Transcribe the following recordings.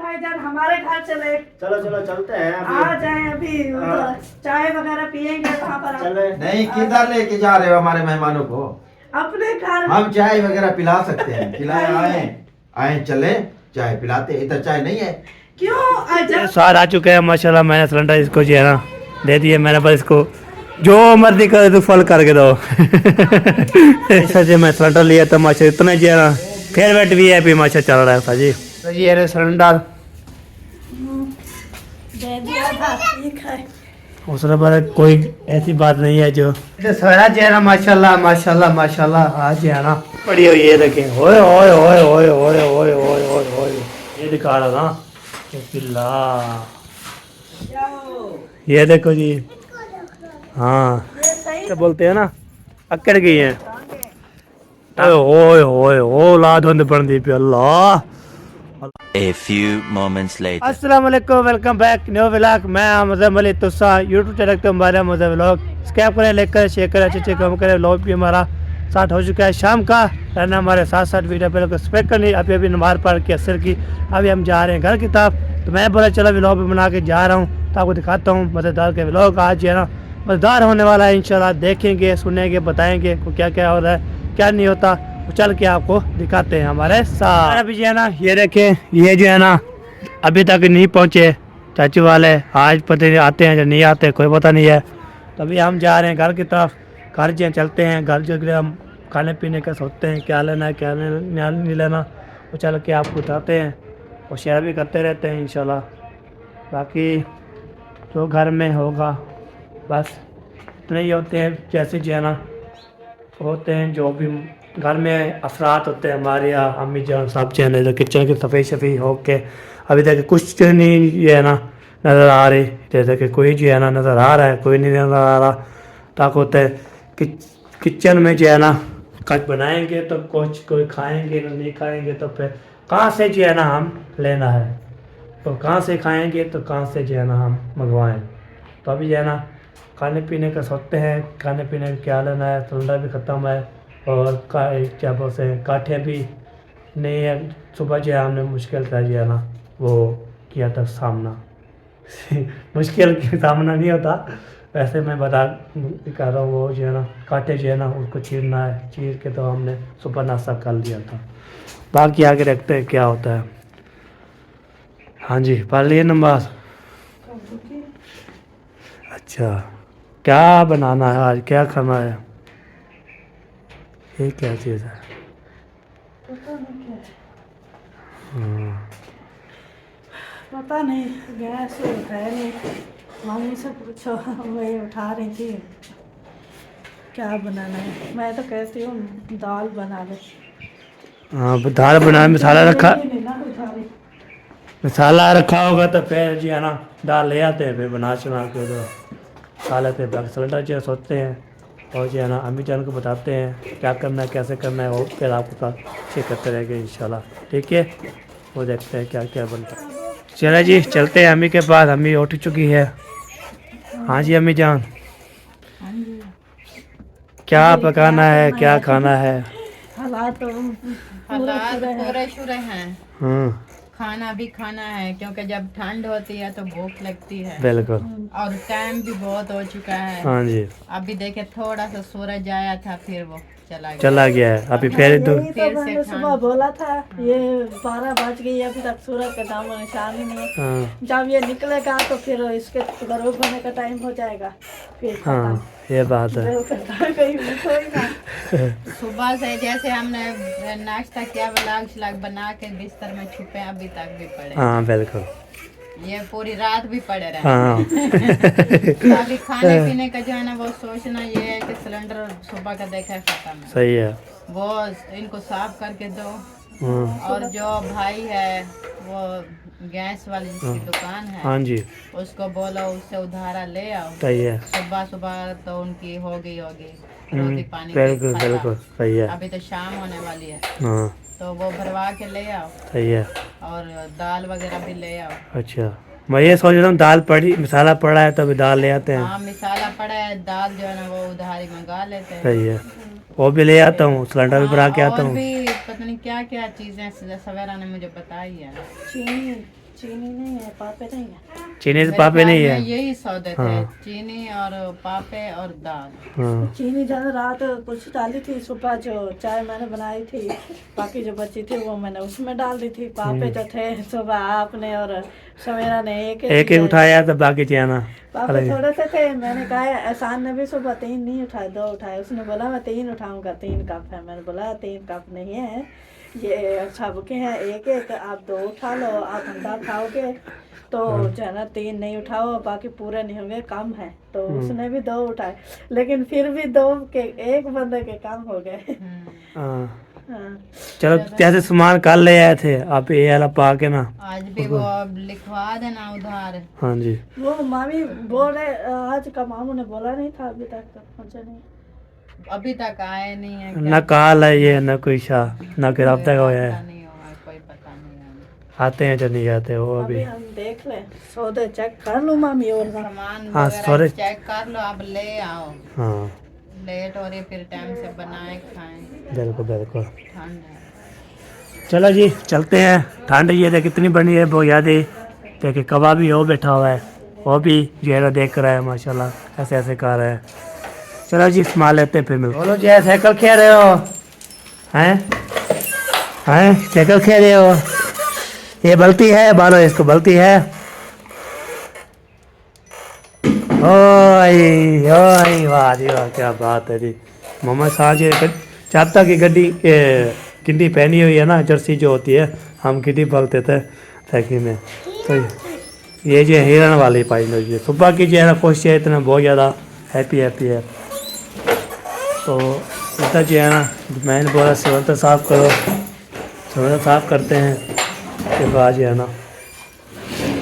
भाईजान हमारे घर चले। चलो चलो चलते हैं आ जाए अभी चाय वगैरह पियेंगे वहाँ पर। चले। नहीं, किधर लेके जा रहे हो हमारे मेहमानों को? अपने घर। हम चाय वगैरह पिला सकते हैं, खिलाए आए आए चले चाय पिलाते। इधर चाय नहीं है क्यों? स्वाद आ चुके हैं माशाल्लाह। मैंने सिलेंडर इसको जो है ना दे दिए मैंने, बस इसको जो मर्जी करे तो फल करके दो। ऐसा जो मैं सिलेंडर लिया था माशा इतना जो है ना फेवरेट भी है, भी माशा चल रहा था जी। तो ये है सिलेंडर दे दिया था, ठीक है। उसने बोला कोई ऐसी बात नहीं है जो सवेरा जो है ना माशाल्लाह माशाल्लाह माशाल्लाह आज जो है ना बड़ी हुई है। देखें ओए ओए ओए ओए ओए ओए ओए ओए ओए ये दिखा रहा था बिल्ला। ये देखो जी, हाँ क्या बोलते हैं ना अकड़ गई है। ओए ओए ओ ला धुंध बन दी पे अल्लाह। A few moments later. अस्सलाम वालेकुम, वेलकम बैक न्यू व्लॉग। मैं मुज़म्मिल तुसा यूट्यूब चैनल पे हमारे मुझे व्लॉग सब्सक्राइब करें, लाइक करें, शेयर करें, अच्छे कम करें। व्लॉग भी हमारा स्टार्ट हो चुका है शाम का, रहना हमारे साथ साथ वीडियो पे लोग स्पेक्ट करनी। अभी नमाज पढ़ के असर की अभी हम जा रहे हैं घर की तरफ। तो मैं बोला चलो व्लॉग भी बना के जा रहा हूँ तो आपको दिखाता हूँ मज़ेदार के व्लॉग। आज जो है ना मज़ेदार होने वाला है इंशाल्लाह। देखेंगे सुनेंगे बताएंगे को क्या क्या हो रहा है क्या नहीं होता, तो चल के आपको दिखाते हैं हमारे साथ। अभी जो है ना ये देखें, ये जो है ना अभी तक नहीं पहुँचे चाचू वाले। आज पता नहीं आते हैं या नहीं आते, कोई पता नहीं है। तो अभी हम जा रहे हैं घर की तरफ। घर जो चलते हैं, घर जो हम खाने पीने का सोचते हैं क्या लेना है क्या नहीं लेना, वो चल के आपको बताते हैं और शेयर भी करते रहते हैं इंशाल्लाह। बाकी जो घर में होगा बस इतने ही होते हैं, जैसे जो है ना होते हैं जो भी घर में अफरात होते हैं हमारे यहाँ अम्मी जान साहब जो है किचन की सफ़ाई शफाई हो के अभी तक कुछ नहीं जो है ना नज़र आ रही। जैसे कि कोई जो है ना नज़र आ रहा है, कोई नहीं नज़र आ रहा। ताकि होता है कि किचन में जो है ना कुछ बनाएंगे तो कुछ कोई खाएंगे ना, नहीं खाएंगे तो फिर कहाँ से जो है ना हम लेना है, तो कहाँ से खाएंगे तो कहाँ से जो है ना हम मंगवाएं। तो अभी जो है ना खाने पीने का सोचते हैं, खाने पीने का क्या लेना है। सिलेंडर भी ख़त्म है और क्या बोलते हैं काठे भी नहीं है। सुबह जो है हमने मुश्किल था जो है ना वो किया था सामना। मुश्किल के सामना नहीं होता, वैसे मैं बता कर रहा हूँ। वो जो है ना कांटे जो है ना उसको चीरना है, चीर के तो हमने सुबह नाश्ता कर लिया था। बाकी आगे रखते हैं क्या होता है। हाँ जी पढ़ लिए नमाज। अच्छा क्या बनाना है आज, क्या खाना है, ये क्या चीज़ है? पता नहीं, गैस है नहीं, मम्मी से पूछो वही उठा रही थी क्या बनाना है। मैं तो कहती हूँ दाल बना ले। हाँ दाल बना, मसाला रखा, मसाला रखा होगा तो फिर जो है ना दाल ले आते हैं, फिर बना चुना के तो खा लेते हैं। बाकी सिलेंडर जो है सोचते हैं और जो है ना अम्मी जान को बताते हैं क्या करना है कैसे करना है, वो फिर आपको साथ शेयर करते रहेंगे इंशाल्लाह। ठीक है, वो देखते हैं क्या क्या बनता है। चले जी चलते हैं अम्मी के पास, अम्मी उठ चुकी है। हाँ जी अम्मी जान क्या पकाना है क्या खाना है? हालात पूरे शुरे हैं। हाँ खाना भी खाना है क्योंकि जब ठंड होती है तो भूख लगती है बिल्कुल। और टाइम भी बहुत हो चुका है। हाँ जी अभी देखे थोड़ा सा सूरज आया था फिर वो चला गया है। अभी फिर तो यही तो मैंने सुबह बोला था, ये 12 बज गई अभी तक सूरज का नामो निशान ही नहीं है। हाँ जब ये निकलेगा तो फिर इसके गरूब होने का टाइम हो जाएगा फिर हाँ ये बात है। सुबह से जैसे हमने नाश्ता किया व्लॉग श्लॉग बना के बिस्तर में छुपे अभी तक भी पड़े। हाँ बिल्कुल, ये पूरी रात भी पड़े रहे। हाँ तो अभी खाने पीने का जो है ना वो सोचना ये है कि सिलेंडर सुबह का देखा है खत्म है, सही है। वो इनको साफ करके दो। हाँ और जो भाई है वो गैस वाली जिसकी दुकान है हाँ जी उसको बोलो उससे उधारा ले आओ। सही है। सुबह सुबह तो उनकी होगी रोटी पानी की बिल्कुल खत्म। बिल्कुल सही है। अभी तो शाम होने वाली है हाँ तो वो भरवा के ले आओ सही है। और दाल वगैरह भी ले आओ। अच्छा मैं ये सोच रहा हूँ दाल पड़ी मसाला पड़ा है तो अभी दाल ले आते हैं। हाँ मसाला पड़ा है, दाल जो है ना वो उधारी मंगा लेते हैं। सही है, वो भी ले आता हूँ, सिलेंडर भी भरा के आता और हूँ। भी पता नहीं क्या क्या चीजें सवेरा ने मुझे बताई है। चीनी नहीं है, पापे नहीं है। चीनी तो पापे नहीं है। यही सौदे थे, हाँ। चीनी और पापे और दाल। हाँ चीनी ज़्यादा रात कुछ डाली थी, सुबह जो चाय मैंने बनाई थी बाकी जो बची थी वो मैंने उसमें डाल दी थी। पापे जो थे सुबह आपने और सवेरा ने एक एक उठाया तो बाकी चेना पापे थोड़े से थे। मैंने कहा एहसान ने भी सुबह 3 नहीं उठाए, 2 उठाए। उसने बोला मैं 3 उठाऊंगा, 3 कप है। मैंने बोला 3 कप नहीं है, ये सबके हैं एक एक, आप 2 उठा लो। आप अंडा खाओगे तो जो है ना 3 नहीं उठाओ, बाकी पूरे नहीं होंगे, कम है। तो उसने भी 2 उठाए, लेकिन फिर भी 2 के एक बंदे के कम हो गए। हाँ। हाँ। चलो जैसे सामान कल ले आए थे आप ये वाला पा के ना आज भी वो अब लिखवा देना उधार। हाँ जी वो मामी बोल रहे आज का मामू ने बोला नहीं था अभी तक, तो पहुंचा नहीं। अभी तक आए नहीं है, न काल है ये न कोई शाह न कोई रब्ता का है। नहीं होगा, कोई पता नहीं है। आते हैं जो नहीं आते वो अभी अभी। हम देख लें, सौदे चेक कर लो मामी और ना। सामान हाँ, वगैरह सॉरी। चेक कर लो, अब ले आओ। हाँ लेट हो रही, फिर टाइम से बनाए खाएं, बिल्कुल बिल्कुल। ठंड है। चलो जी चलते हैं। ठंड ये देख कितनी बनी है वो याद है। देखिए कबाबी हो बैठा हुआ है, वो भी जो है ना देख रहा है माशाल्लाह, ऐसे ऐसे कर रहा है। चलो जी संभाल लेते हैं फिर मिल। बोलो जी साइकिल खेल रहे हो हैं? हैं साइकिल खेल रहे हो? ये बल्ती है, बालो इसको बल्ती है। ओए ओए वाह जी वाह, क्या बात है जी। मोहम्मद शाह जी चाहता की गड्डी गिड्डी पहनी हुई है ना, जर्सी जो होती है, हम गिड्डी बोलते थे साइकिल में। तो ये जो हिरन वाली पाई है सुबह की जो है ना कोशिश है, इतना बहुत ज़्यादा हैप्पी है। तो इतना जो है ना मैंने बोला सिलेंडर साफ़ करो, सिलेंडर साफ़ करते हैं के बाद जो है ना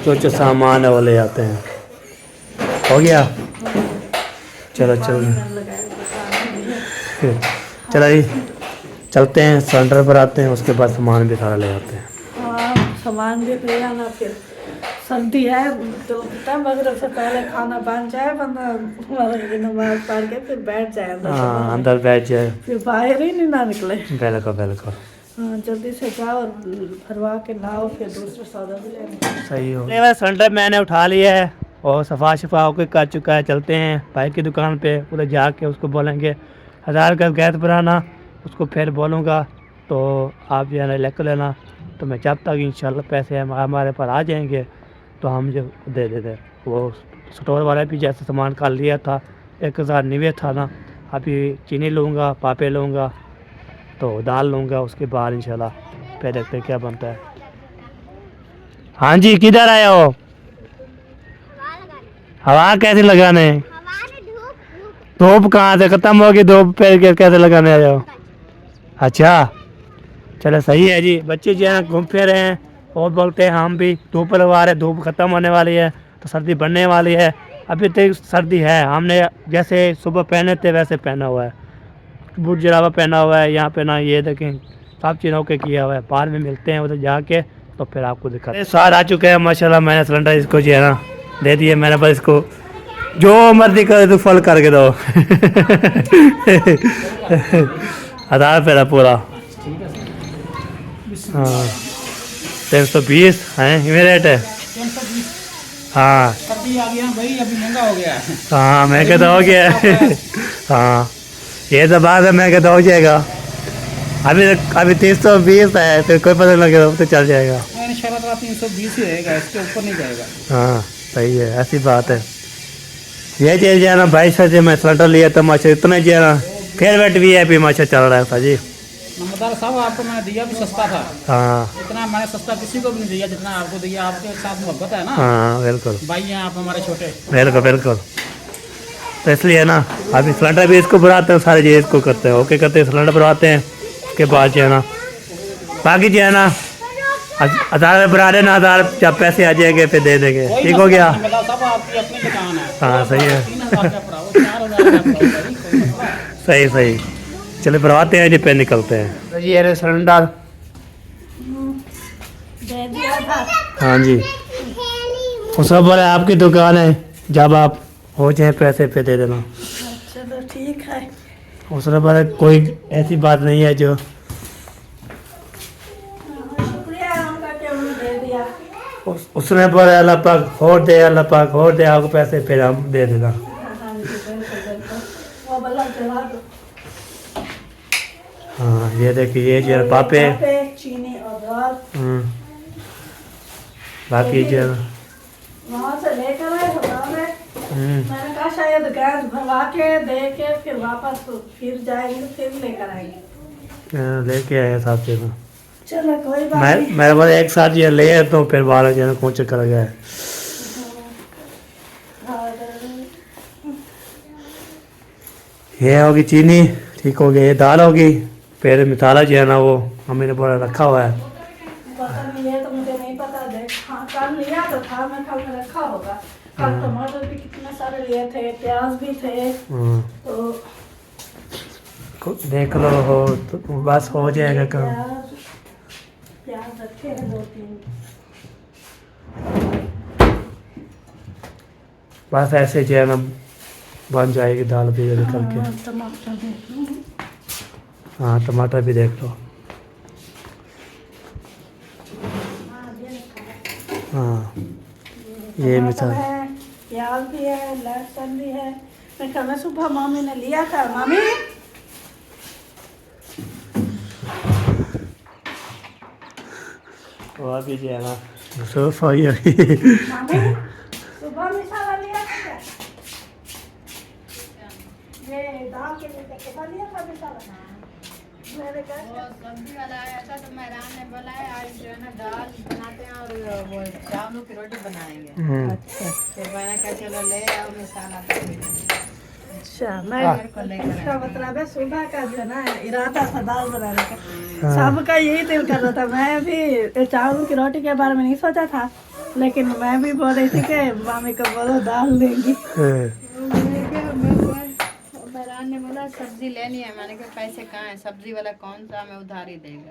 जो सामान है वो ले आते हैं। हो गया? चलो चलो जी चलते हैं, सिलेंडर पर आते हैं, उसके बाद सामान भी सारा ले आते हैं। हाँ सामान भी ले आना। फिर सर्दी है तो मगरब से पहले खाना बन जाए, बंदा मगरिब की नमाज पढ़ के फिर बैठ जाए अंदर। हाँ अंदर बैठ जाए, फिर बाहर ही नहीं ना निकले। बिल्कुल बिल्कुल हाँ जल्दी से जाओ और भरवा के लाओ, फिर दूसरा सौदा भी लेना। सही हो। सिलेंडर मैंने उठा लिया है और सफ़ा शफा होकर कर चुका है। चलते हैं भाई की दुकान पे, उधर जाके उसको बोलेंगे 1000 का गैस भराना, उसको फिर बोलूँगा तो आप जो है ना लेकर लेना। तो मैं जब तक इंशाल्लाह पैसे हमारे पर आ जाएंगे तो हम जो दे देते। वो स्टोर वाले भी जैसे सामान कर लिया था 1099 था ना, अभी चीनी लूँगा, पापे लूँगा, तो दाल लूँगा, उसके बाद इंशाल्लाह फिर देखते क्या बनता है। हाँ जी किधर आए हो? हवा कैसे लगाने? धूप कहाँ से खत्म होगी, धूप पे कैसे लगाने आए हो? अच्छा चलो सही है जी। बच्चे जो है घूम फिर रहे हैं और बोलते हैं हम भी धूप लगवा रहे, धूप ख़त्म होने वाली है तो सर्दी बढ़ने वाली है। अभी तक सर्दी है, हमने जैसे सुबह पहने थे वैसे पहना हुआ है, बूट जराबा पहना हुआ है, यहाँ पे ना ये देखें सब चीज़ों के किया हुआ है। बाद में मिलते हैं उधर जाके तो फिर आपको दिखा। स्वाद आ चुके हैं माशाल्लाह। मैंने सिलेंडर इसको जो है ना दे दिए, मैंने बस इसको जो मर्जी करे तो फल करके दो। 1000 रुपये पूरा। हाँ 320 है ये रेट है। हाँ सर्दी आ गया भाई, अभी महंगा हो गया है। हाँ महंगा तो हो गया है। हाँ ये तो बात है, महंगा तो हो जाएगा। अभी 320 है, फिर कोई पता नहीं लगेगा तो चल जाएगा। इंशाल्लाह 320 ही रहेगा, इसके ऊपर नहीं जाएगा। हाँ सही है, ऐसी बात है। ये चीज़ जो है ना भाई सच मैं सिलेंडर लिया तो माशा इतना जो है ना फेवरेट VIP माशा चल रहा था जी। नंबरदार साहब आपको मैंने दिया भी सस्ता था, हाँ इतना मैंने सस्ता किसी को भी नहीं दिया जितना आपको दिया। आपके साथ मोहब्बत है ना हाँ बिल्कुल भाई, हैं आप हमारे छोटे। बिल्कुल बिल्कुल। तो इसलिए ना अभी सिलेंडर भी इसको भराते हैं, सारी चीज़ इसको करते हैं, ओके करते हैं, सिलेंडर भरवाते हैं। उसके बाद जो है ना बाकी जो है ना 1000 भरा देना, 1000 जब पैसे आ जाएंगे फिर दे देंगे। कोई ठीक हो गया? मसला नहीं, नंबरदार साहब आपकी अपनी दुकान है। हाँ सही है, 3000 का भराओ, 4000 का भराओ भाई, कोई मसला है। सही सही। चलो भरवाते हैं जी, पे निकलते हैं। तो ये रहे सिलेंडर। दे दिया था। हाँ जी वो सब बोले आपकी दुकान है, जब आप हो जाए पैसे पे दे देना। चलो ठीक है। उसने बोले कोई ऐसी बात नहीं है जो। शुक्रिया उनका कि उन्होंने दे दिया। उसने बोला अल्लाह पाक और दे, अल्लाह पाक और दे आपको पैसे, फिर हम दे देना। हाँ जी, बिल्कुल। वो बल्ला जला दो। हाँ ये देखिए ये जो पापे, चीनी और दाल बाकी जो वहाँ से लेकर आए हो गाँव में। मैंने कहा शायद गैस भरवा के दे के फिर वापस फिर जाएंगे, फिर लेकर आएंगे। लेके आए साथ चीज़। चलो कोई बात नहीं। मेरे बोले एक साथ ये ले तो फिर बारह जो है कौन चक्कर गया है। ये होगी चीनी, ठीक हो गया। ये दाल होगी, फिर मसाला जो है ना वो मम्मी ने बोला रखा हुआ है। पता नहीं, ये तो मुझे नहीं पता। देख हाँ कल लिया तो था मैं, कल में रखा होगा। कल टमाटर भी कितने सारे लिए थे, प्याज भी थे, तो देख लो हो तो बस हो जाएगा काम। प्याज रखे हैं 2-3। बस ऐसे जो है ना बन जाएगी दाल भी निकल के। टमाटर भी। हाँ टमाटर भी देख लो। हाँ ये मिसाल है, प्याज भी है, लहसुन भी है। मैं कल सुबह मामी ने लिया था। मामी तो अभी जो है ना सोफा ही मामी सुबह मसाला लिया था क्या? ये दाल के लिए कितना लिया था मसाला? मैंने वो कहा सब्जी वाला आया था तो मेहरान ने बोला है आज जो है ना दाल बनाते हैं और वो चावलों की रोटी बनाएंगे। अच्छा फिर मैंने कहा चलो ले आओ मसाला। अच्छा, मैं इसका मतलब है सुबह का जो है ना इरादा था दाल बनाने का। सबका यही दिल कर रहा था। मैं भी चावल की रोटी के बारे में नहीं सोचा था, लेकिन मैं भी बोल रही थी कि मामी को बोलो दाल देंगी। मेहरान ने बोला सब्जी लेनी है। मैंने कहा पैसे कहाँ हैं, सब्जी वाला कौन सा हमें उधारी देगा।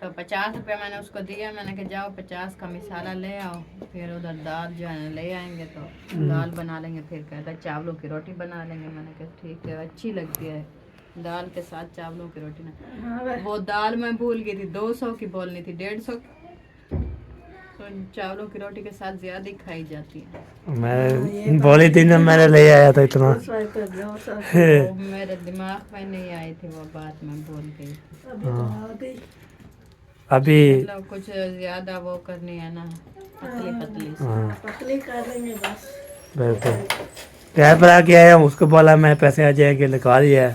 तो 50 रुपये मैंने उसको दिया। मैंने कहा जाओ 50 का मसाला ले आओ, फिर उधर दाल जो है ना ले आएंगे तो दाल बना लेंगे। फिर कहता चावलों की रोटी बना लेंगे। मैंने कहा ठीक है, अच्छी लगती है दाल के साथ चावलों की रोटी ना। वो दाल मैं भूल गई थी, 200 की बोलनी थी, 150 तो चावलों की रोटी के साथ ज्यादा ही खाई जाती है। मैं बोली थी ना, मैंने ले आया था इतना। वो मेरे दिमाग में नहीं आई थी वो बात, मैं भूल गई। अभी मतलब कुछ ज्यादा वो करनी है ना, पतली पतली पतली कर लेंगे बस। बिल्कुल घर पर आके आया, उसको बोला मैं पैसे आ जाएंगे, लिखवा लिया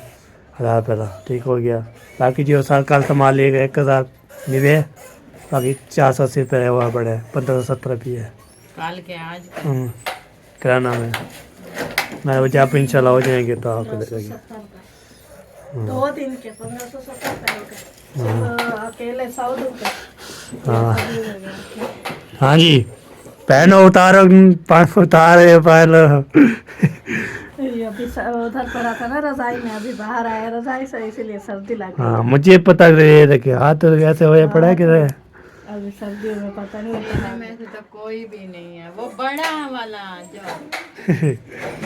1000 रुपये, ठीक हो गया। बाकी जो साल कल संभाल लिएगा 1000 निवे, बाकी 480 रुपये हुआ बड़े 1570 रुपये काल के आज किराना में। मैं वो जब इंशाल्लाह हो जाएंगे तो आपको दे देंगे। 2 दिन के 1570 तो अकेले 100 रुपये। हाँ हाँ जी, पहनो उतारो, उतारे पहनो। ये अभी उधर पड़ा था ना रजाई में, अभी बाहर आया रजाई से, इसीलिए सर्दी लग गई। हाँ मुझे पता है, देखिए हाथ तो ऐसे हो पड़ा है कि अभी सर्दियों में पता नहीं इतने में से तो कोई भी नहीं है। वो बड़ा वाला जो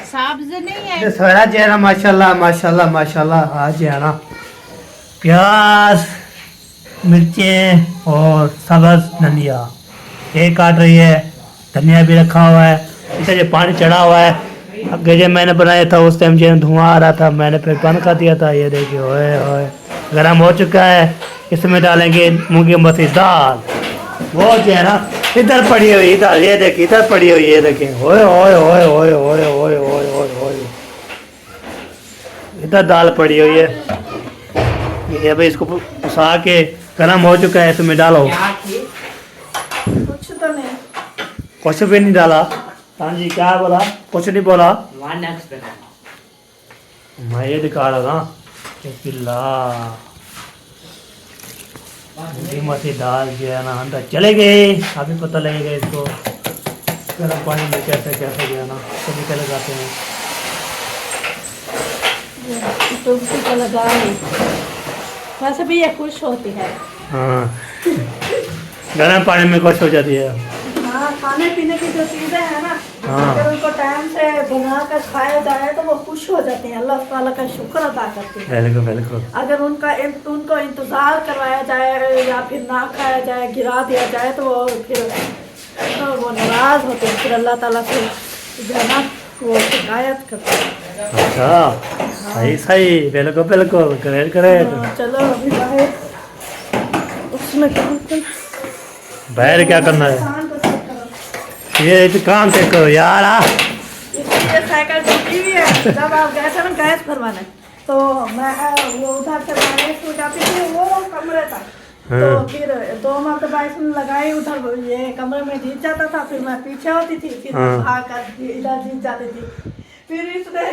सब्ज नहीं है, सोया जी है ना, माशाल्लाह माशाल्लाह माशाल्लाह। आज है ना प्याज, मिर्चें और सब्ज धनिया ये काट रही है। धनिया भी रखा हुआ है, इधर जो पानी चढ़ा हुआ है। अगर जब मैंने बनाया था उस टाइम जो धुआं आ रहा था, मैंने फिर बंद कर दिया था। ये देखिए ओए ओए गर्म हो चुका है। इसमें डालेंगे मूंगी मसूर दाल, वो जो है ना इधर पड़ी हुई, इधर ये देखिए इधर पड़ी हुई, ये देखें ओए ओए ओए ओए ओए ओए ओए ओए ओए, इधर दाल पड़ी हुई है। ये अभी इसको उसा के गर्म हो चुका है, इसमें डालो। कुछ तो नहीं, कुछ भी नहीं डाला। हाँ जी क्या बोला? कुछ नहीं बोला। मैं ये दिखा रहा था मसी दाल जो है ना अंदर चले गए। अभी पता लगेगा इसको गर्म पानी में कैसे कैसे जो है ना केमिकल लगाते हैं। तुलसी को लगा ली, वैसे भी ये खुश होती है। हाँ गर्म पानी में खुश हो जाती है। हाँ, खाने पीने की जो चीज़ें हैं ना हाँ। अगर उनको टाइम से बना कर खाया जाए तो वो खुश हो जाते हैं, अल्लाह ताला का शुक्र अदा करते हैं। बिल्कुल बिल्कुल। अगर उनको इंतज़ार करवाया जाए या फिर ना खाया जाए, गिरा दिया जाए, तो वो फिर वो नाराज़ होते हैं, फिर अल्लाह ताला से जो है ना वो शिकायत करते हैं। अच्छा सही सही, बिल्कुल बिल्कुल, ग्रेट ग्रेट। चलो अभी बाहर उसमें बाहर क्या करना है? इंसान को चेक करो। ये तो काम चेक करो यार। इसलिए साइकिल टूटी हुई है। जब आप गए थे ना गैस भरवाने, तो मैं वो उधर से बारिश हो जाती थी, वो कमरे था, तो फिर 2 मरतबा इसमें लगाई, उधर ये कमरे में जीत जाता था, फिर मैं पीछे होती थी, फिर भाग कर इधर जीत जाती थी। फिर इसने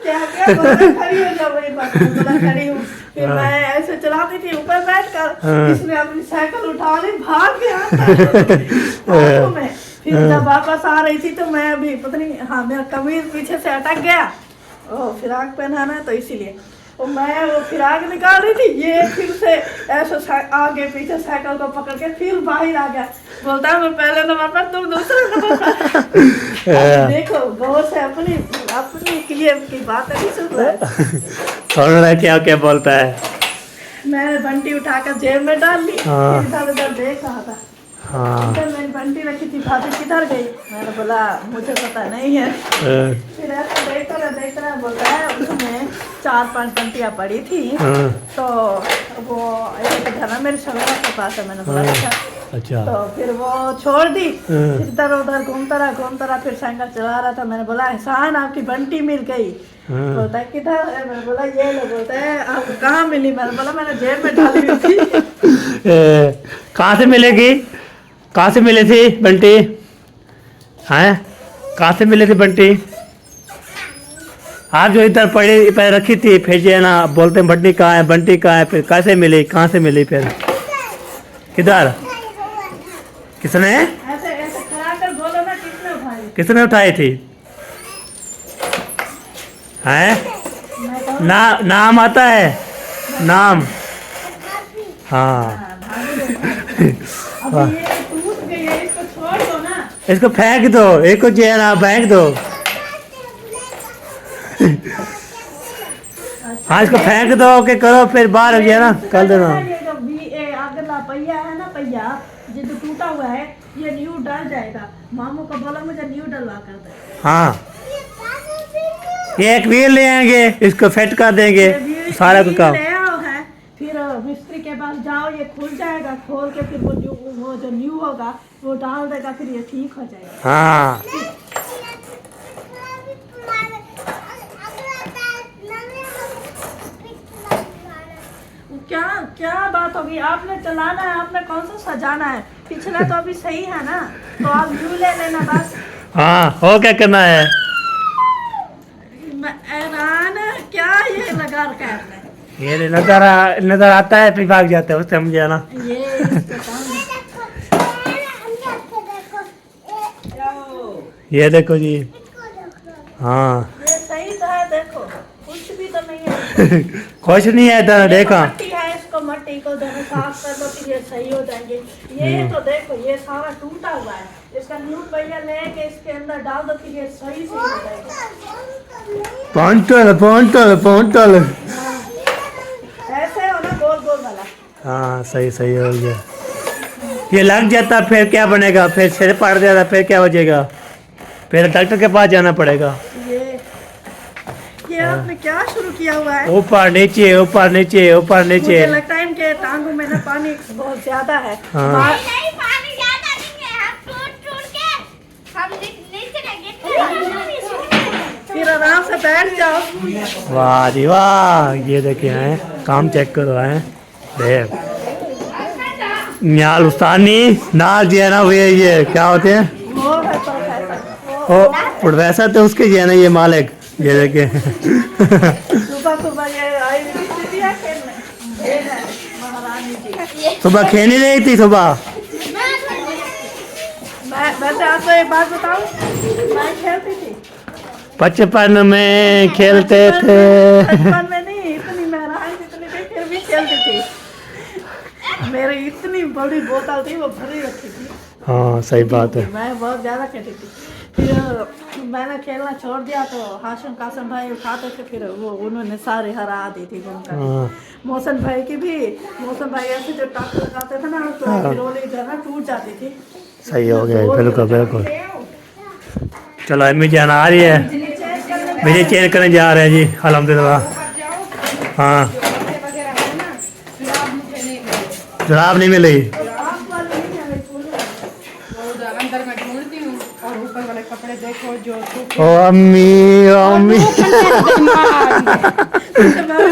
क्या क्या बोला, खड़ी हो जा, वही बात बोला खड़ी हूँ। फिर मैं ऐसे चलाती थी ऊपर बैठ कर, इसने अपनी साइकिल उठा ली, भाग गया हाथों में। फिर जब वापस आ रही थी तो मैं अभी पता नहीं, हाँ मेरा कमीज पीछे से अटक गया, ओ फिराक पहनाना है तो इसीलिए, और मैं वो फिराक निकाल रही थी, ये फिर से ऐसे आगे पीछे साइकिल को पकड़ के फिर बाहर आ गया, बोलता है मैं पहले नंबर पर, तुम दूसरे नंबर पर। देखो गौर से अपनी अपनी क्लियर की बात नहीं सुन रहा है। सुन रहा है क्या क्या बोलता है? मैंने बंटी उठाकर जेब में डाल ली, हाँ। इधर उधर देख रहा था। हाँ इधर मैंने बंटी रखी थी, भाभी किधर गई, मैंने बोला मुझे पता नहीं है। फिर ऐसा देख रहा बोलता है उसमें 4-5 बंटियाँ पड़ी थी, तो वो एक घर है मेरे शगरा के पास है, मैंने बोला अच्छा। अच्छा तो फिर वो छोड़ दी, फिर इधर उधर घूमता रहा, फिर साइकिल चला रहा था, मैंने बोला एहसान आपकी बंटी मिल गई। बोलता है किधर है, मैंने बोला ये लो। बोलता है आपको कहाँ मिली, मैंने बोला मैंने जेब में डाली हुई थी। कहाँ से मिलेगी? कहाँ से मिली थी बंटी? हैं कहाँ से मिली थी बंटी? आप जो इधर पड़ी पैर रखी थी, फिर जो है ना बोलते हैं बंटी कहाँ है, बंटी कहाँ है, फिर कैसे मिली, कहाँ से मिली, फिर किधर, किसने ऐसे ऐसे खड़ा कर बोलो ना, किसने उठाई? किसने उठाई थी? हैं मैं कहूँ नाम आता है, नाम, हाँ। अब ये टूट गई है, इसको छोड़ दो ना। इसको फेंक दो, एक को जो है ना फेंक दो। हाँ इसको फेंक दो के करो, फिर बाहर जो है ना कर देना। ये जो अगला पहिया है ना, पहिया जो टूटा हुआ है, ये न्यू डल जाएगा। मामू को बोला मुझे न्यू डलवा कर दे। हाँ ये एक व्हील ले आएंगे, इसको फिट कर देंगे, सारा को काम। ले आओ है, फिर मिस्त्री के पास जाओ, ये खुल जाएगा, खोल के फिर वो जो न्यू होगा वो डाल देगा, फिर ये ठीक हो जाएगा। हाँ क्या क्या बात होगी, आपने चलाना है, आपने कौन सा सजाना है, पिछला तो अभी सही है ना, तो आप न्यू ले लेना बस। हाँ हो क्या करना है? हैरान क्या ये लगा रखा है आपने, ये नजर आता है, फिर भाग जाता है, उससे समझे ना। ये इसका काम है। ये देखो जी, हाँ ये सही तो है, देखो कुछ भी तो नहीं है। कुछ नहीं है इधर, देखा मट्टी है, इसको मट्टी को दोनों साफ कर दो, फिर ये सही हो जाएंगे। ये तो देखो ये सारा टूटा हुआ है, इसका न्यू पहिया लेके इसके अंदर डाल दो, फिर ये सही से हो जाएगा। पॉइंटल ऐसे हो ना, गोल गोल वाला। हाँ सही सही हो गया। ये लग जाता फिर क्या बनेगा, फिर सिर पड़ जाता फिर क्या बचेगा, फिर डॉक्टर के पास जाना पड़ेगा। ये आपने क्या शुरू किया हुआ है? ऊपर नीचे ऊपर नीचे ऊपर नीचे। मुझे लगता है इनके टांगों में ना पानी बहुत ज्यादा है। हाँ। नहीं पानी ज्यादा नहीं है, हम टूट के हम नीचे गिरते। फिर आराम से बैठ जाओ। वाह जी वाह, ये देखिए हैं, काम चेक करो हैं, देख न्याल उस्तानी नाल जो है ना, ये क्या होते हैं, वो है प्रोफेसर। ओ प्रोफेसर तो उसके जो है ना ये मालिक, ये देखिए। सुबह सुबह ये आई हुई है खेलने, ये है महारानी जी। सुबह खेलने रही थी सुबह। मैं वैसे आपको एक बात बताऊं, मैं खेलती थी बचपन में खेलते थे। बचपन में नहीं, इतनी महारानी जितनी थी फिर भी खेलती थी। मेरी इतनी बड़ी बोतल थी, वो भरी रखी थी। हाँ सही बात है। मैं बहुत ज़्यादा कहती थी, फिर मैंने खेलना छोड़ दिया तो हाशिम कासिम भाई उठाते थे, फिर वो उन्होंने सारे हरा दी थी घूमकर। हाँ मौसम भाई की भी, मौसम भाई ऐसे जो टक लगाते थे ना तो फिर वो जो है ना टूट जाती थी। सही हो गया, बिल्कुल बिल्कुल। चलो अम्मी जान आ रही है, बिजली चेंज करने जा रहे हैं जी अल्हम्दुलिल्लाह। हाँ जराब नहीं मिली। अंदर में ढूंढती हूँ और ऊपर वाले कपड़े देखो जो ओ अम्मी ओ अम्मी।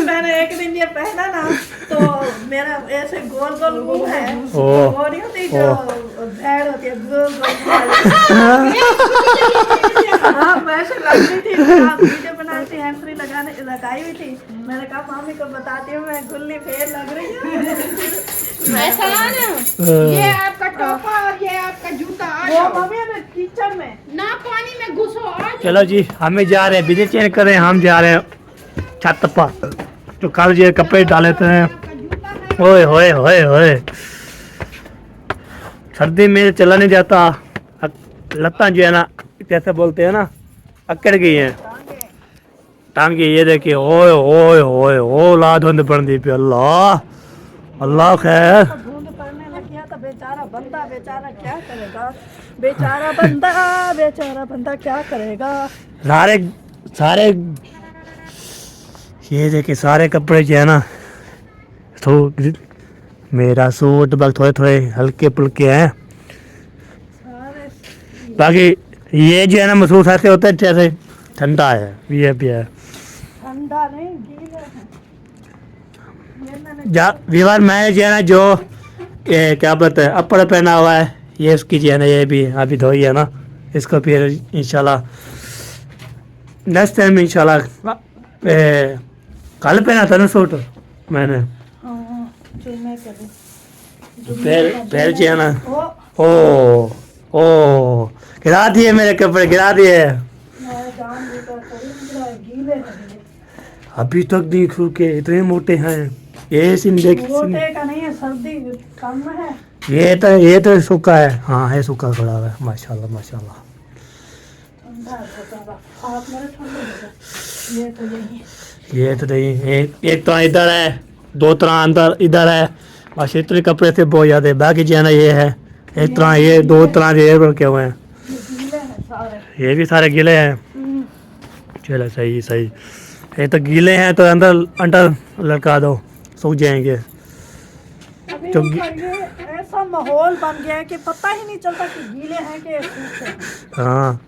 मैंने एक दिन ये पहना ना तो मेरा ऐसे गोल गोल मुंह है, ओ। वो नहीं होती जो भेड़ होती है गोल गोल। हाँ वैसे लग रही थी, आप वीडियो बनाती हैंड-फ्री लगाई हुई थी। मैंने कहा मामी को बताती हूँ मैं गुल्ली फेर लग रही हूँ। ऐसा ना, ये आपका टोपा और ये आपका जूता आ वो जाओ मम्मी ने किचन में ना, पानी में घुसो आ जाओ। चलो जी हमें जा रहे हैं, बिजली चेंज कर रहे हैं, हम जा रहे हैं छत पर। तो कल ये कपड़े डाले थे, ओए होए होए होए, सर्दी में चला नहीं जाता, लत्ता जो है ना कैसे बोलते हैं ना अकड़ गई है टांगे। ये देखिए ओए ओए ओए ओ ला धुंध पड़ दी पे, अल्लाह अल्लाह खैर। धुंध पड़ने लग गया तो बेचारा बंदा क्या करेगा, बेचारा बंदा क्या करेगा। सारे सारे ये देखिए सारे कपड़े जो है ना, तो मेरा सूट बस थोड़े थोड़े हल्के पुल्के हैं, बाकी ये जो है ना महसूस ऐसे होता है जैसे ठंडा है, ये भी है ठंडा नहीं गीला है। ये मैंने जा विवार मैं जो है ना जो ये क्या बोलते हैं अपर पहना हुआ है, ये उसकी जो है ना ये भी अभी धोई है ना, इसको फिर इंशाल्लाह नेक्स्ट टाइम इंशाल्लाह कल पहना था ना सूट मैंने, जो मैं करूँ फिर जो है ना वो ओ गिरा दिए मेरे कपड़े, गिरा दिए मैं जान लेकर करूँ गीले हैं। अभी तक नहीं सूखे, इतने मोटे हैं ये मोटे का नहीं है, सर्दी कम है। ये तो सूखा है, हाँ है सूखा खड़ा हुआ है, माशाल्लाह माशाल्लाह। ठंडा है बेचारा, आप मेरे ठंडे हो गए। ये तो यही ये तो नहीं, एक तो इधर है, दो तरह अंदर इधर है, बस इतने कपड़े थे बहुत ज़्यादा। बाकी जो है ना ये है एक तरह, ये दो तरह ये रखे हुए हैं, गीले हैं सारे। ये भी सारे गीले हैं। चलो सही सही, ये तो गीले हैं तो अंदर अंदर लटका दो, सूख जाएंगे। अभी तो ऊपर ये ऐसा माहौल बन गया है कि पता ही नहीं चलता कि गीले हैं कि सूखे हैं। हाँ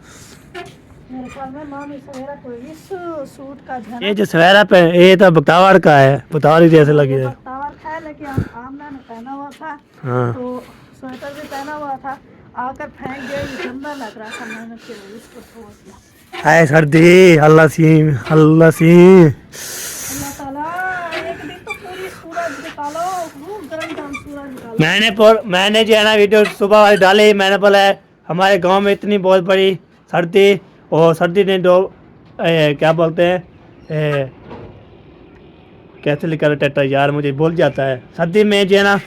मेरे ख्याल में मामी सवेरा को इस सूट का झना ये जो सवेरा पे ये तो बक्तावर का है, बक्तावर ही जैसे लगी है। बख्तावर खाए, लेकिन आमना ने पहना हुआ था हाँ तो स्वेटर भी पहना हुआ था, आकर फेंक दिया, ये गंदा लग रहा था, मैंने फिर इसको छोड़ दिया। हाय सर्दी अल्लाह सी अल्लाह सी। अल्लाह ताला एक दिन तो पूरी सूरज निकालो, खूब गरम सूरज निकालो। मैंने जो है ना वीडियो सुबह वाली डाली, मैंने बोला है हमारे गांव में इतनी बहुत बड़ी सर्दी, और सर्दी ने दो क्या बोलते हैं कैसे लिखा ट्रैक्टर यार मुझे भूल जाता है, सर्दी में जो है ना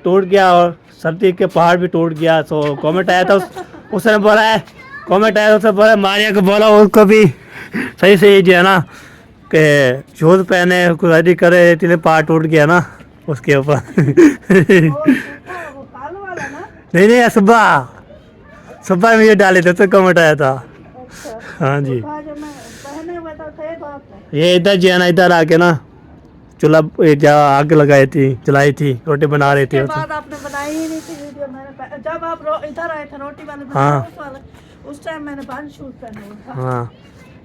टूट गया और सर्दी के पहाड़ भी टूट गया। तो कमेंट आया था उसने बोला है, कमेंट आया उसने बोला मारिया को बोला उसको भी सही से जो है ना कि शूज पहने कुछ रेडी करे, इसलिए पहाड़ टूट गया ना उसके ऊपर। वो कालो वाला ना। नहीं सुबह में ये डाले थे तो कमेंट आया था। अच्छा हाँ जी जो मैं पहने हुए तो थे बात है। ये इधर जो है ना इधर आके ना चूल्हा आग लगाई थी, जलाई थी, रोटी बना रही थी। उसके बाद आपने बनाई ही नहीं थी वीडियो। मैंने जब आप इधर आए थे रोटी वाले हाँ। उस टाइम मैंने 5 शूट पहना हुआ था। हाँ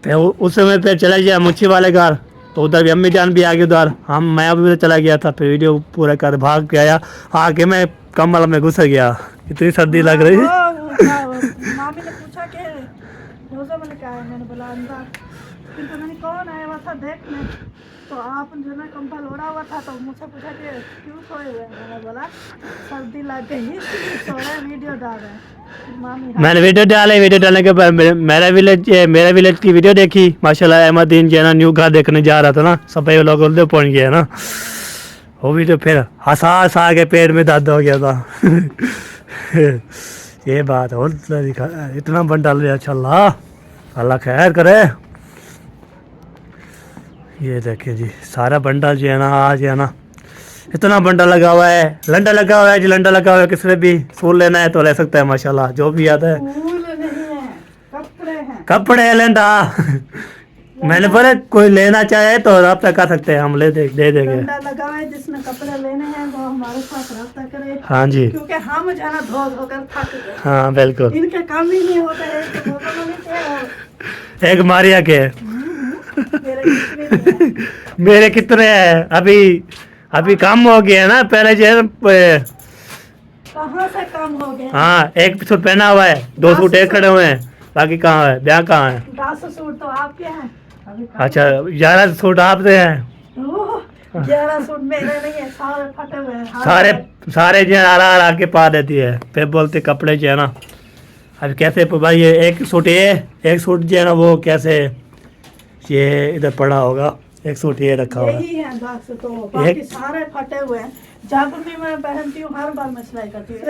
फिर उस समय फिर चला गया मुच्छी वाले घर, तो उधर भी अम्मी जान भी आ गई उधर, मैं अभी उधर चला गया था, फिर वीडियो पूरा कर भाग के आया, आके मैं कम्बल में घुस गया, इतनी सर्दी लग रही। मामी ने पूछा कि रोजा मैंने क्या है, मैंने बोला अंदर, फिर तो मैंने कौन आया हुआ था देखने, तो आप जो ना कंबल ओढ़ा हुआ था, तो मुझसे पूछा कि क्यों सोए हुए, मैंने बोला सर्दी लग गई सो रहे, वीडियो डाल रहे हैं। मामी मैंने वीडियो डालने के बाद मेरा विलेज की वीडियो देखी, माशाल्लाह अहमदीन जो है ना न्यू घर देखने जा रहा था ना, सब लोग उधर पहुँच गए ना, वो भी तो फिर हंसा के पेट में दर्द हो गया था। ये बात और इतना बंडल है, अच्छा अल्लाह खैर करे। ये देखिए जी सारा बंडल जो है ना, आज है ना इतना बंडल लगा हुआ है, लंडा लगा हुआ है जी, लंडा लगा हुआ है। किसी ने भी फूल लेना है तो ले सकता है माशाल्लाह, जो भी आता है। फूल नहीं है, कपड़े हैं। कपड़े है लंडा मैंने बोला कोई लेना चाहे तो रब्ता कर सकते हैं, हम दे देंगे। डंडा लगा है, जिसने कपड़े लेने हैं वो हमारे साथ रब्ता करे। हाँ जी, क्योंकि हम जाना धो धोकर थक गए। हाँ बिल्कुल। इनके काम ही नहीं होता है, तो वो तो नहीं थे। एक मारिया के मेरे कितने नहीं हैं। मेरे कितने हैं अभी कम हो गया ना, पहले जो है कहाँ से कम हो गए? हाँ एक सूट पहना हुआ है, 2 सूट एक खड़े हुए हैं, बाकी कहाँ है, ब्याह कहाँ है? 10 सूट तो आपके हैं। अभी कम- अच्छा 11 सूट आपसे हैं। ओह, 11 सूट मेरे नहीं है, सारे फटे हुए हैं। सारे जो है आरा के पा देती है, फिर बोलते कपड़े जो है ना। अभी कैसे भाई ये एक सूट जो है ना वो कैसे ये इधर पड़ा होगा, एक सूट ये रखा हुआ है। यही है बस, तो बाकी सारे फटे हुए हैं। जब भी मैं पहनती हूँ हर बार मैं सिलाई करती हूँ।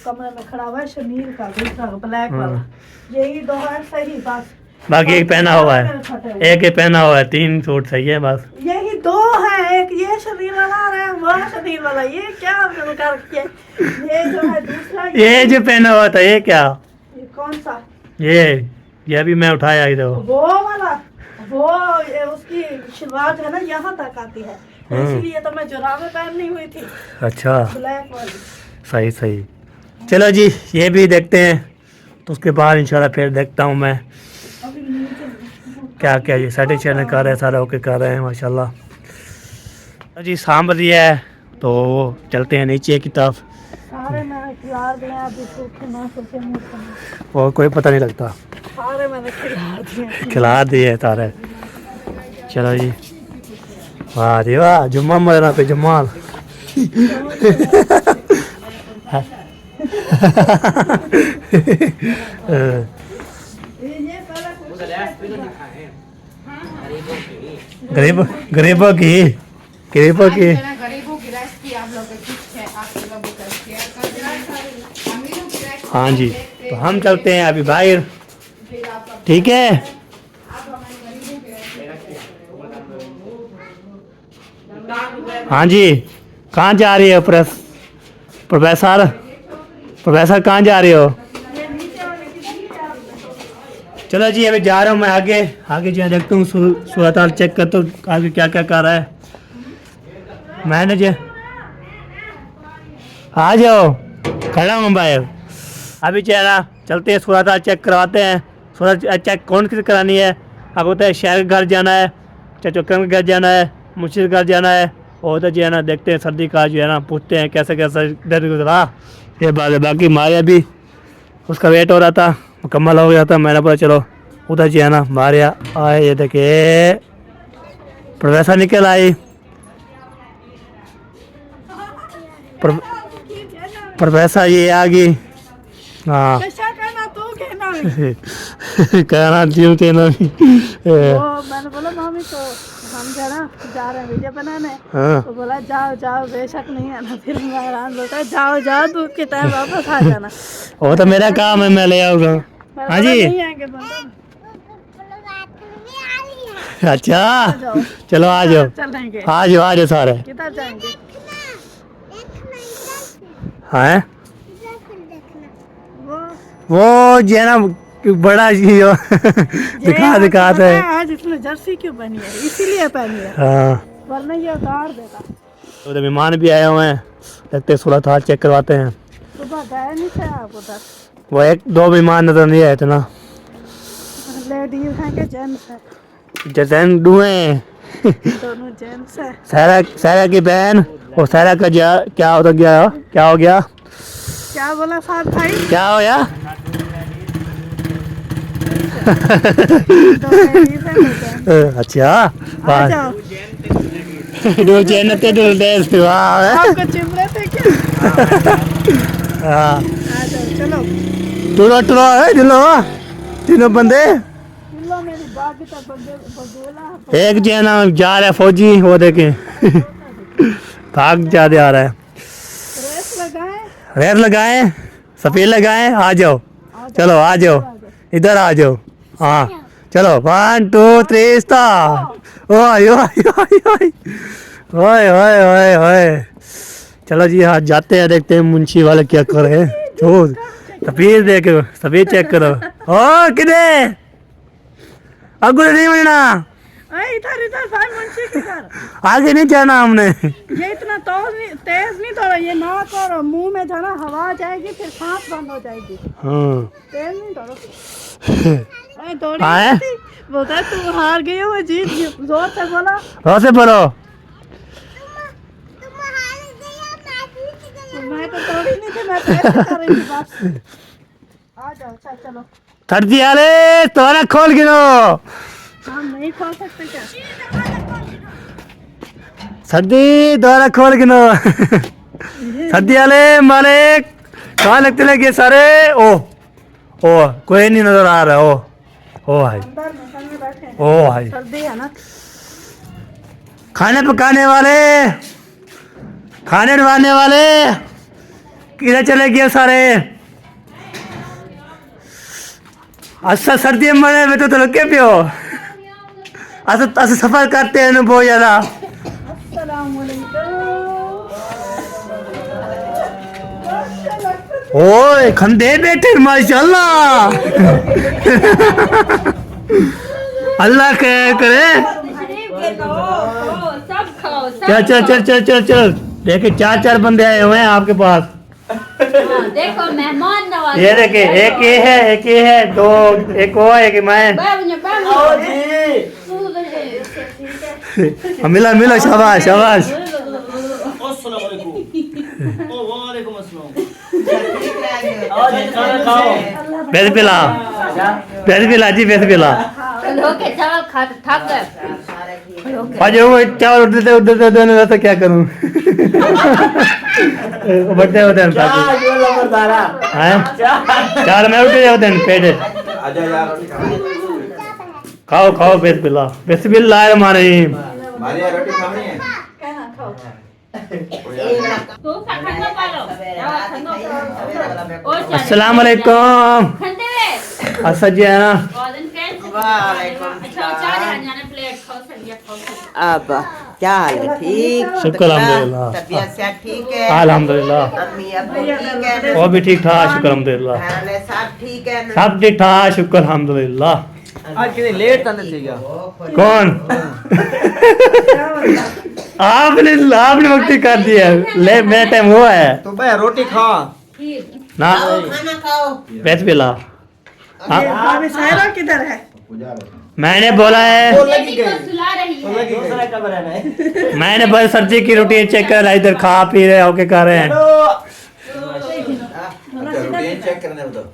कमरे में खड़ा हुआ है शमीर का दूसरा ब्लैक वाला, यही 2 है सही बस। बाकी एक पहना हुआ है, फटे हुए। एक ही पहना हुआ है, 3 सूट सही है बस। यही 2 है, एक ये शरीर वाला आ रहा है, वो शरीर वाला। ये क्या आपने कर रखी है? ये जो है दूसरा, ये जो पहना हुआ था ये क्या? ये कौन सा? ये अभी मैं उठाया इधर। वो वाला, वो ये उसकी शलवार जो है ना यहाँ तक आती है, इसलिए तो मैं जुराबे पहननी हुई थी अच्छा ब्लैक वाली। सही। चलो जी ये भी देखते हैं, तो उसके बाद इंशाल्लाह फिर देखता हूँ मैं अभी नीचे क्या क्या ये सेटिस्फेक्शन कर रहे हैं, सारा ओके कर रहे हैं माशाल्लाह जी। सांभ दिया है तो चलते हैं नीचे की तरफ, सारे मैंने खिला दिए, अभी सूखे ना सूखे मुँह से और कोई पता नहीं लगता, सारे मैंने खिला दिए। खिला दिए सारे। चलो जी, वाह जी वाह, जुम्मा मरना पे जुम्मा ये पहले गरीबों की गरीबों की रेसिपी आप लोग की है, आप लोग को शेयर कर देना। अमीरों की रेसिपी हाँ जी, तो हम चलते हैं अभी बाहर, ठीक है। हाँ जी, कहाँ जा रही है प्रोफेसर कहाँ जा रही हो? चलो जी अभी जा रहा हूँ मैं आगे जो है देखता हूँ, सूरत हाल चेक करता हूँ आगे क्या क्या कर रहा है। मैंने जो आ जाओ, खड़ा हूँ बाहर। अभी जो है ना चलते हैं सूरत हाल चेक करवाते हैं। सूरत चेक कौन किस करानी है? आपको होता है शहर के घर जाना है, चचोकरम के घर जाना है, मुंशी के घर जाना है, और तो जो है ना देखते हैं सर्दी का जो है ना, पूछते हैं कैसे डर गुजरा। ये बात है, बाकी हमारे अभी उसका वेट हो रहा था, मुकम्मल हो गया था। मैंने बोला चलो उधर जो है ना हमारे आए, ये देखिए प्रोफेसर निकल आई। प्रोफेसर ये आ गई। हाँ कैसा कहना तू कहना कहना जीव कहना भी। वो मैंने बोला मामी को हम जो है ना जा रहे हैं वीडियो बनाने, हाँ तो बोला जाओ बेशक नहीं आना। फिर मैं हैरान बोलता है जाओ दूध के टाइम वापस आ जाना। वो तो मेरा काम है, मैं ले आऊँगा। मैंने हाँ बोला, जी नहीं आएंगे बोलो, अच्छा चलो आ जाओ, चलेंगे। आ जाओ सारे। किधर जाएंगे? हाँ वो वो जो है ना बड़ा दिखाते हैं। आज इसने जर्सी क्यों पहनी है? इसीलिए पहनी है, हाँ वरना ये उतार देता। तो मेहमान भी आए हुए हैं, देखते सूरत हाल चेक करवाते हैं। सुबह गए नहीं थे आप उधर? वो 1-2 मेहमान नजर नहीं आए थे ना, लेडीज हैं कि जेंट्स हैं? जैन दुए दोनों जेंट्स हैं। सारा की बहन और सारा का क्या हो गया? क्या बोला साहब भाई? क्या हो गया? दो लेडीज हैं, दो जेंट्स। अच्छा आ जाओ, दो जन्नतें डुलते वाह। आपको चिप रहे थे क्या? हाँ आ जाओ, चलो टुलो है तीनों बंदे। लो मेरी बात भी तक बगोला। एक जो है ना जा रहा है फौजी, वो देखे भाग ज्यादा आ रहा है। रेस लगाए, रेस लगाए, सफेद लगाए, आ जाओ, चलो आ जाओ, इधर आ जाओ, हाँ चलो 1 2 3 स्टार्ट। ओए ओए ओए ओए ओए ओए ओए, चलो जी हाँ जाते हैं, देखते हैं मुंशी वाले क्या कर रहे हैं। तो सफेद देखो, सफेद चेक करो। ओ किधे अगुले नहीं बनना, इधर इधर भाई मुंशी के घर। आगे नहीं जाना हमने। ये इतना तेज नहीं तोड़ो, ये नाक और मुंह में जाना हवा जाएगी, फिर सांस बंद हो जाएगी। हाँ तेज नहीं तोड़ो। अरे तोड़ी आए? नहीं थी। बोलता तू हार गई हो, मैं जीत गई। जोर से बोला। जोर से बोलो। तुम हार गया, मैं जीत गई। मैं तो तोड़ी नहीं थी, मैं पैसे कर रही थी बस। आ जाओ, चलो। सर्दी वाले तोरा खोल गिनो, हम नहीं खोल सकते क्या? सर्दी द्वारा खोल गिनो। सर्दी वाले मालिक कहाँ लगते लगे सारे। ओ कोई नहीं नजर आ रहा। ओ भाई, अंदर में बैठे हैं। ओ भाई, सर्दी है ना। खाने पकाने वाले, खाने बनवाने वाले किधर चले गए सारे। अच्छा सर्दी में मरे में तो रुके पे हो। अच्छा सफर करते हैं ना बहुत ज्यादा। ओए खंदे बैठे माशाल्लाह। अल्लाह खैर करे। चल चल चल चल चल चल, देखिए 4 बंदे आए हुए हैं आपके पास। देखो मेहमान नवाज। ये देखिए, एक ये है, एक ये है, 2 एक वो है, एक मैं। मिला मिला, शाबाश शाबाश। बेस पिला, बेस पिला जी, बेस पिला। चावल खा थक गए। आज वो चावल उठते उठते तो क्या करूं। बढ़ते होते हैं चार में उठे होते हैं पेट। खाओ खाओ, बेस पिला, बेस पिला है हमारे। हमारी यहाँ रोटी खानी है। अस्सलाम वालेकुम। असद जी है ना। अब क्या हाल है? ठीक, शुक्र अल्हम्दुलिल्लाह। तबीयत से ठीक है? अल्हम्दुलिल्लाह। अम्मी अब्बू ठीक है? वो भी ठीक ठाक, शुक्र अल्हम्दुलिल्लाह। खाने सब ठीक है? सब ठीक ठाक, शुक्र अल्हम्दुलिल्लाह। आज कितनी लेट तक चाहिए। कौन? आपने वक्त कर दिया, ले मेरा टाइम हुआ है तो भाई रोटी खा ना। खाना खाओ। बेस पिला। हाँ? भाभी सायरा किधर है? मैंने बोला है, सुला रही है। दूसरा कमरा है। मैंने बस सब्जी की रोटी चेक कर रहा, इधर खा पी रहे हो, क्या कर रहे हैं। रूटीन चेक करने बताओ।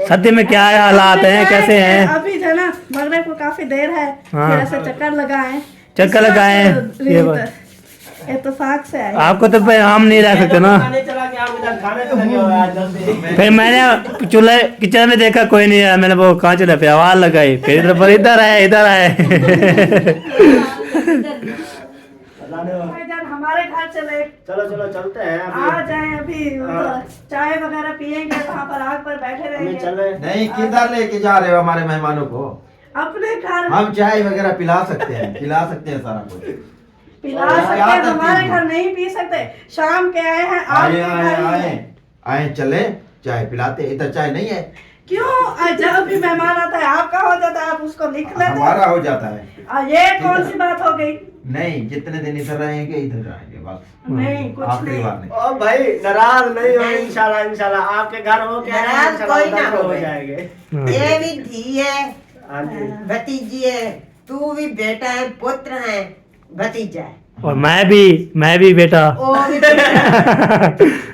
सर्दी में क्या हालात हैं, कैसे हैं। अभी जो ना मगरिब को काफी देर है, हाँ। फिर ऐसे चक्कर लगाए। चक्कर लगाए, ये बात। इत्तेफाक से आए। आपको तो भाई हम नहीं रह सकते ना। चला के आप इधर खाने तो लगे हो आज जल्दी। फिर मैंने चूल्हे किचन में देखा कोई नहीं है, मैंने वो कहाँ चूल्हे पे आवाज लगाई, फिर इधर आए इधर आए। भाईजान हमारे घर चले, चलो चलो चलते हैं आ जाए अभी। चाय वगैरह पियेंगे, वहाँ पर आग पर बैठे रहेंगे। चले। नहीं, किधर लेके जा रहे हो हमारे मेहमानों को? अपने घर हम चाय वगैरह पिला सकते हैं, खिला सकते हैं सारा कुछ। पिला सकते हैं, हमारे घर नहीं पी सकते। शाम के आए हैं, आप आए आए आए आए, चले चाय पिलाते। इधर चाय नहीं है। क्यों? जब भी मेहमान आता है आपका हो जाता है, आप उसको लिख लेते हैं। हमारा हो जाता है। ये कौन सी बात हो गई? नहीं, जितने दिन इधर रहेंगे इधर जाएंगे बस। नहीं, कुछ आखिरी नहीं। बार नहीं। ओ भाई नाराज नहीं हो, इंशाल्लाह इंशाल्लाह आपके घर हो के नाराज इंशाल्लाह कोई ना उधर हो। जाएंगे। ये भी धी है, हाँ जी। भतीजी है, तू भी बेटा है, पुत्र है, भतीजा है। और मैं भी बेटा। ओ भी बेटा।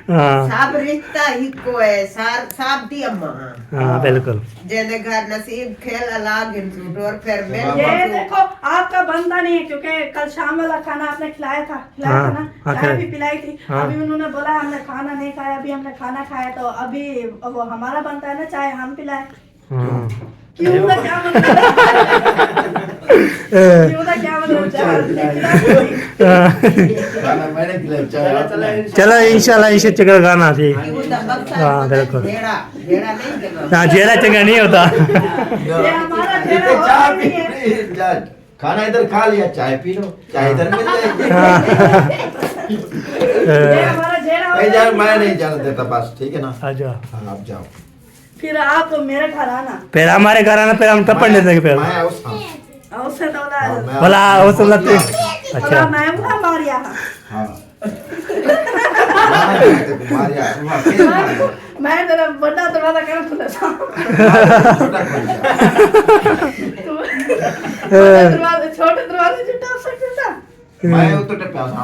हाँ सब रिश्ता ही को है, सब दी अम्मा। हाँ बिल्कुल। जेने घर नसीब खेल अलग इंसूट और फिर मैं ये देखो आपका बनता नहीं है, क्योंकि कल शाम वाला खाना आपने खिलाया था हाँ, हाँ, ना, चाय खिलाया। भी पिलाई थी। हाँ। अभी उन्होंने बोला हमने खाना नहीं खाया, अभी हमने खाना खाया, तो अभी वो हमारा बनता है ना, चाय हम पिलाए। हाँ। क्यों ना, क्या मतलब? क्यों ना क्या मतलब चाय खाना मैंने खिलाया, चाय आपने। चलो इंशाल्लाह इसे चक्कर गाना थी वो दबक सा हाँ, बिल्कुल। घेरा घेरा नहीं करना हाँ जेरा चंगा नहीं होता ये हमारा इधर चेहरा चाय होता पी नहीं है। जा, खाना इधर खा लिया, चाय पी लो, चाय इधर मिल जाएगी। ये हमारा चेहरा नहीं होता यार, नहीं मैं है। नहीं जाने देता, बस ठीक है ना। अच्छा हाँ आप जाओ। फिर आप मेरे घर आना फिर हमारे घर आना फिर हम टप्पड़ नहीं देंगे फिर मैं उस हाँ, और उससे तो हाँ, मैं- भला वो सब लगते अच्छा अच्छा मैं हूँ हमारे यहाँ हाँ मारिया, वहाँ फिर मारिया। मैं तेरा बड़ा दरवाजा कर खुला था छोटा खोल दिया। छोटे दरवाजे जुटा सकते था मैं वो तो टप्पा था।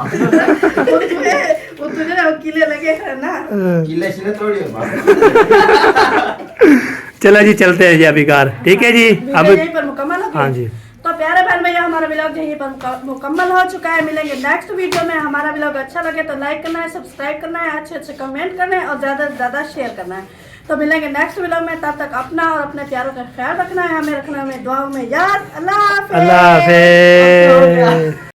वो तुझे ना किले लगे हैं ना किले से थोड़ी है बात। चलो जी चलते हैं जी अभी कार ठीक है जी वीडियो अब यहीं पर मुकम्मल हो गई। हाँ जी तो प्यारे बहन भैया हमारा व्लॉग यहीं पर मुकम्मल हो चुका है। मिलेंगे नेक्स्ट वीडियो में। हमारा व्लॉग अच्छा लगे तो लाइक करना है, सब्सक्राइब करना है, अच्छे अच्छे कमेंट करना है और ज़्यादा से ज़्यादा शेयर करना है। तो मिलेंगे नेक्स्ट व्लॉग में। तब तक अपना और अपने प्यारों का ख्याल रखना है, हमें रखना है दुआओं में याद। अल्लाह हाफिज़। अल्लाह हाफिज़।